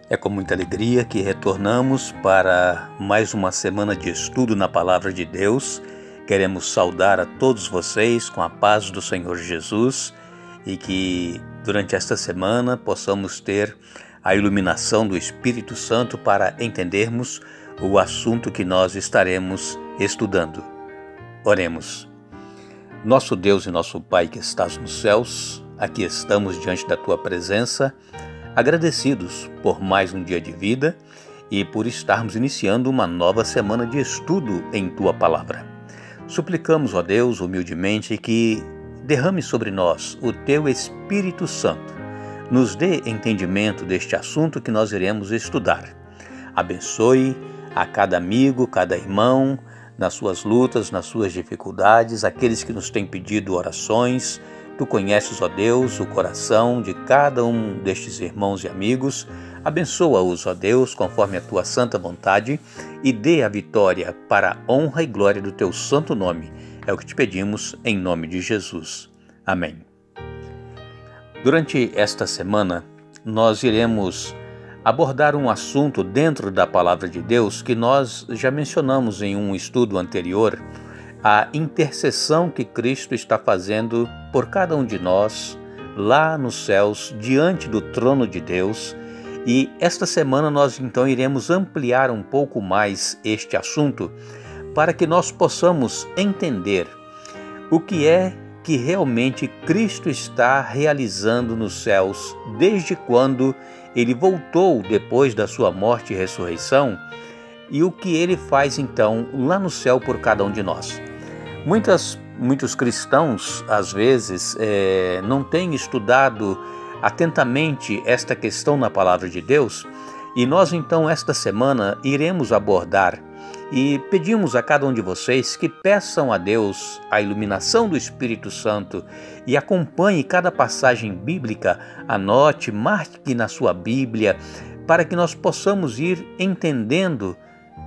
É com muita alegria que retornamos para mais uma semana de estudo na Palavra de Deus. Queremos saudar a todos vocês com a paz do Senhor Jesus e que durante esta semana possamos ter a iluminação do Espírito Santo para entendermos o assunto que nós estaremos estudando. Oremos. Nosso Deus e nosso Pai que estás nos céus, aqui estamos diante da Tua presença, agradecidos por mais um dia de vida e por estarmos iniciando uma nova semana de estudo em Tua Palavra. Suplicamos, ó Deus, humildemente, que derrame sobre nós o Teu Espírito Santo. Nos dê entendimento deste assunto que nós iremos estudar. Abençoe a cada amigo, cada irmão, nas suas lutas, nas suas dificuldades, aqueles que nos têm pedido orações. Tu conheces, ó Deus, o coração de cada um destes irmãos e amigos. Abençoa-os, ó Deus, conforme a Tua santa vontade e dê a vitória para a honra e glória do Teu santo nome. É o que te pedimos em nome de Jesus. Amém. Durante esta semana, nós iremos abordar um assunto dentro da Palavra de Deus que nós já mencionamos em um estudo anterior, a intercessão que Cristo está fazendo por cada um de nós, lá nos céus, diante do trono de Deus. E esta semana nós então iremos ampliar um pouco mais este assunto para que nós possamos entender o que é que realmente Cristo está realizando nos céus desde quando Ele voltou depois da sua morte e ressurreição e o que Ele faz então lá no céu por cada um de nós. Muitos cristãos, às vezes, não têm estudado atentamente esta questão na Palavra de Deus e nós, então, esta semana iremos abordar e pedimos a cada um de vocês que peçam a Deus a iluminação do Espírito Santo e acompanhe cada passagem bíblica, anote, marque na sua Bíblia, para que nós possamos ir entendendo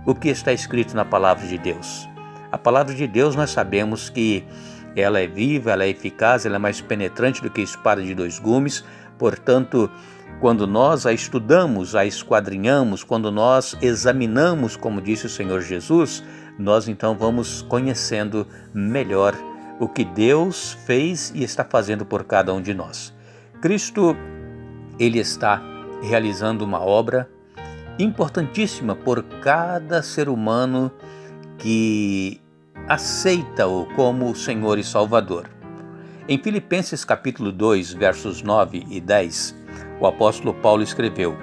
o que está escrito na Palavra de Deus. A Palavra de Deus nós sabemos que ela é viva, ela é eficaz, ela é mais penetrante do que espada de dois gumes. Portanto, quando nós a estudamos, a esquadrinhamos, quando nós examinamos, como disse o Senhor Jesus, nós então vamos conhecendo melhor o que Deus fez e está fazendo por cada um de nós. Cristo, Ele está realizando uma obra importantíssima por cada ser humano que aceita-o como Senhor e Salvador. Em Filipenses capítulo 2, versos 9 e 10, o apóstolo Paulo escreveu: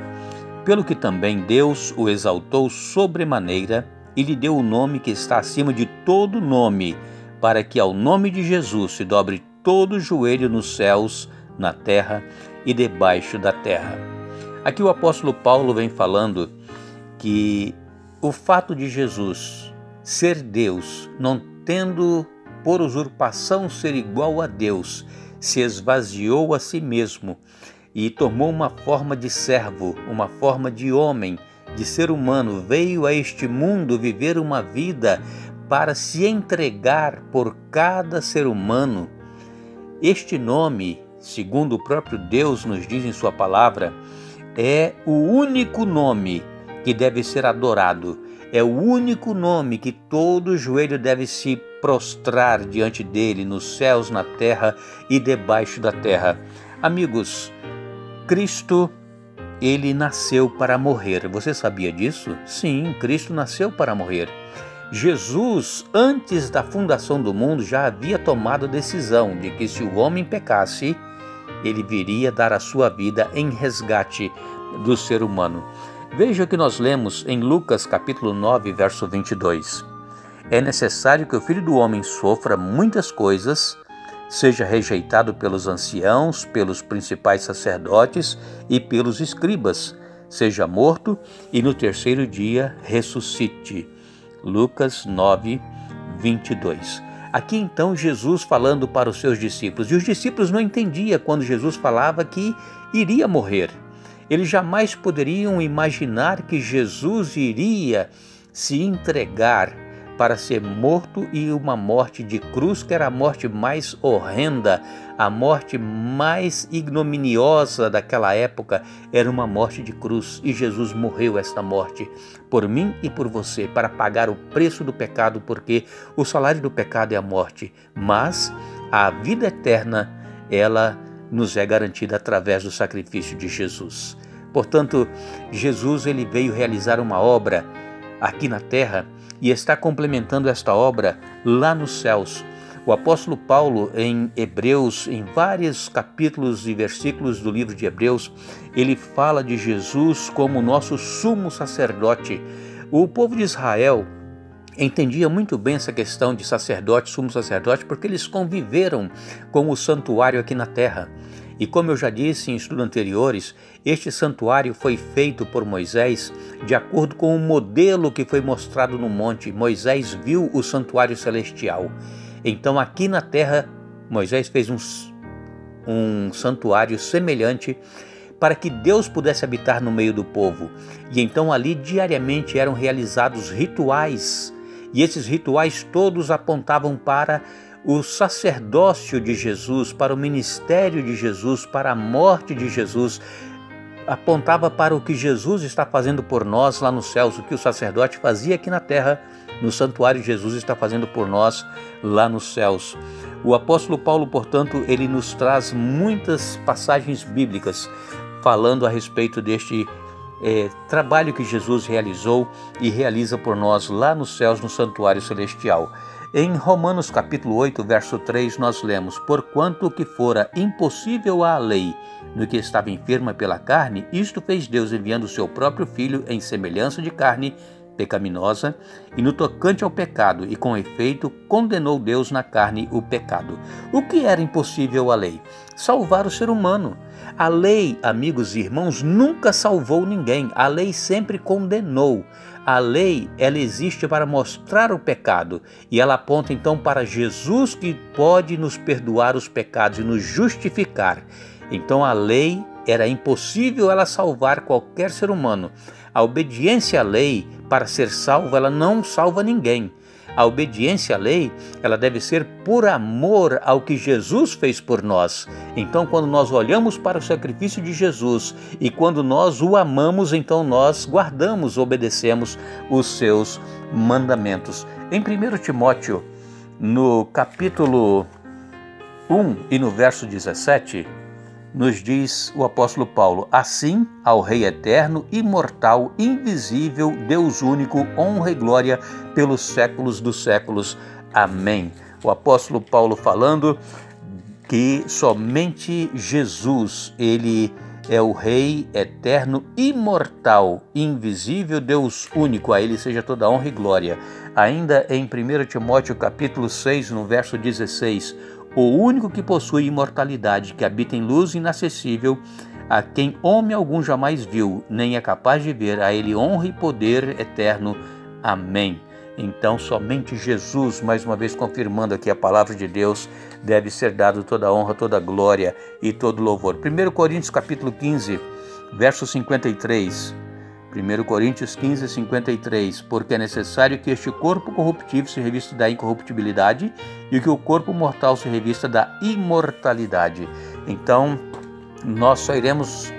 "Pelo que também Deus o exaltou sobremaneira e lhe deu o nome que está acima de todo nome, para que ao nome de Jesus se dobre todo o joelho nos céus, na terra e debaixo da terra." Aqui o apóstolo Paulo vem falando que o fato de Jesus ser Deus, não tendo por usurpação ser igual a Deus, se esvaziou a si mesmo e tomou uma forma de servo, uma forma de homem, de ser humano, veio a este mundo viver uma vida para se entregar por cada ser humano. Este nome, segundo o próprio Deus nos diz em sua palavra, é o único nome que deve ser adorado. É o único nome que todo joelho deve se prostrar diante dele, nos céus, na terra e debaixo da terra. Amigos, Cristo, Ele nasceu para morrer. Você sabia disso? Sim, Cristo nasceu para morrer. Jesus, antes da fundação do mundo, já havia tomado a decisão de que se o homem pecasse, Ele viria dar a sua vida em resgate do ser humano. Veja o que nós lemos em Lucas capítulo 9, verso 22. "É necessário que o Filho do Homem sofra muitas coisas, seja rejeitado pelos anciãos, pelos principais sacerdotes e pelos escribas, seja morto e no terceiro dia ressuscite." Lucas 9, 22. Aqui então Jesus falando para os seus discípulos, e os discípulos não entendiam quando Jesus falava que iria morrer. Eles jamais poderiam imaginar que Jesus iria se entregar para ser morto, e uma morte de cruz, que era a morte mais horrenda, A morte mais ignominiosa daquela época era uma morte de cruz, e Jesus morreu esta morte por mim e por você, para pagar o preço do pecado, porque o salário do pecado é a morte, mas a vida eterna, ela nos é garantida através do sacrifício de Jesus. Portanto, Jesus ele veio realizar uma obra aqui na terra e está complementando esta obra lá nos céus. O apóstolo Paulo, em Hebreus, em vários capítulos e versículos do livro de Hebreus, ele fala de Jesus como nosso sumo sacerdote. O povo de Israel entendia muito bem essa questão de sacerdote, sumo sacerdote, porque eles conviveram com o santuário aqui na terra. E como eu já disse em estudos anteriores, este santuário foi feito por Moisés de acordo com o modelo que foi mostrado no monte. Moisés viu o santuário celestial. Então aqui na terra, Moisés fez um santuário semelhante para que Deus pudesse habitar no meio do povo. E então ali diariamente eram realizados rituais. E esses rituais todos apontavam para o sacerdócio de Jesus, para o ministério de Jesus, para a morte de Jesus. Apontava para o que Jesus está fazendo por nós lá nos céus, o que o sacerdote fazia aqui na terra, no santuário Jesus está fazendo por nós lá nos céus. O apóstolo Paulo, portanto, ele nos traz muitas passagens bíblicas falando a respeito deste trabalho que Jesus realizou e realiza por nós lá nos céus, no santuário celestial. Em Romanos capítulo 8, verso 3, nós lemos: porquanto o que fora impossível à lei, no que estava enferma pela carne, isto fez Deus enviando o seu próprio Filho em semelhança de carne pecaminosa, e no tocante ao pecado, e com efeito condenou Deus na carne o pecado. O que era impossível à lei? Salvar o ser humano. A lei, amigos e irmãos, nunca salvou ninguém. A lei sempre condenou. A lei, ela existe para mostrar o pecado, e ela aponta então para Jesus, que pode nos perdoar os pecados e nos justificar. Então a lei era impossível ela salvar qualquer ser humano. A obediência à lei, para ser salvo, ela não salva ninguém. A obediência à lei, ela deve ser por amor ao que Jesus fez por nós. Então, quando nós olhamos para o sacrifício de Jesus e quando nós o amamos, então nós guardamos, obedecemos os seus mandamentos. Em 1 Timóteo, no capítulo 1 e no verso 17, nos diz o apóstolo Paulo: assim, ao Rei eterno, imortal, invisível, Deus único, honra e glória pelos séculos dos séculos. Amém. O apóstolo Paulo falando que somente Jesus, ele é o Rei eterno, imortal, invisível, Deus único, a ele seja toda honra e glória. Ainda em 1 Timóteo capítulo 6, no verso 16, o único que possui imortalidade, que habita em luz inacessível, a quem homem algum jamais viu, nem é capaz de ver, a ele honra e poder eterno. Amém. Então somente Jesus, mais uma vez confirmando aqui a palavra de Deus, deve ser dado toda honra, toda glória e todo louvor. 1 Coríntios capítulo 15, verso 53. 1 Coríntios 15, 53, porque é necessário que este corpo corruptível se revista da incorruptibilidade e que o corpo mortal se revista da imortalidade. Então, nós só iremos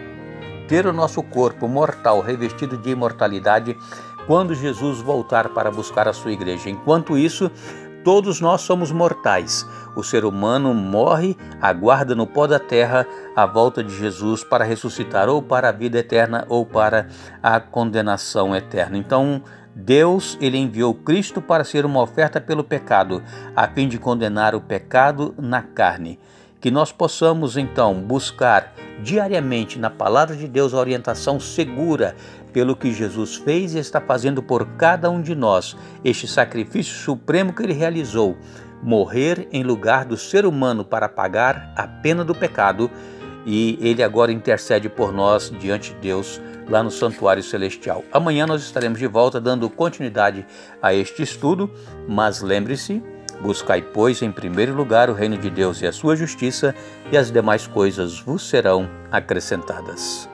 ter o nosso corpo mortal revestido de imortalidade quando Jesus voltar para buscar a sua igreja. Enquanto isso, todos nós somos mortais. O ser humano morre, aguarda no pó da terra a volta de Jesus para ressuscitar ou para a vida eterna ou para a condenação eterna. Então, Deus, ele enviou Cristo para ser uma oferta pelo pecado, a fim de condenar o pecado na carne. Que nós possamos, então, buscar diariamente na palavra de Deus a orientação segura pelo que Jesus fez e está fazendo por cada um de nós, este sacrifício supremo que ele realizou, morrer em lugar do ser humano para pagar a pena do pecado, e ele agora intercede por nós diante de Deus lá no santuário celestial. Amanhã nós estaremos de volta dando continuidade a este estudo, mas lembre-se, buscai, pois, em primeiro lugar o reino de Deus e a sua justiça, e as demais coisas vos serão acrescentadas.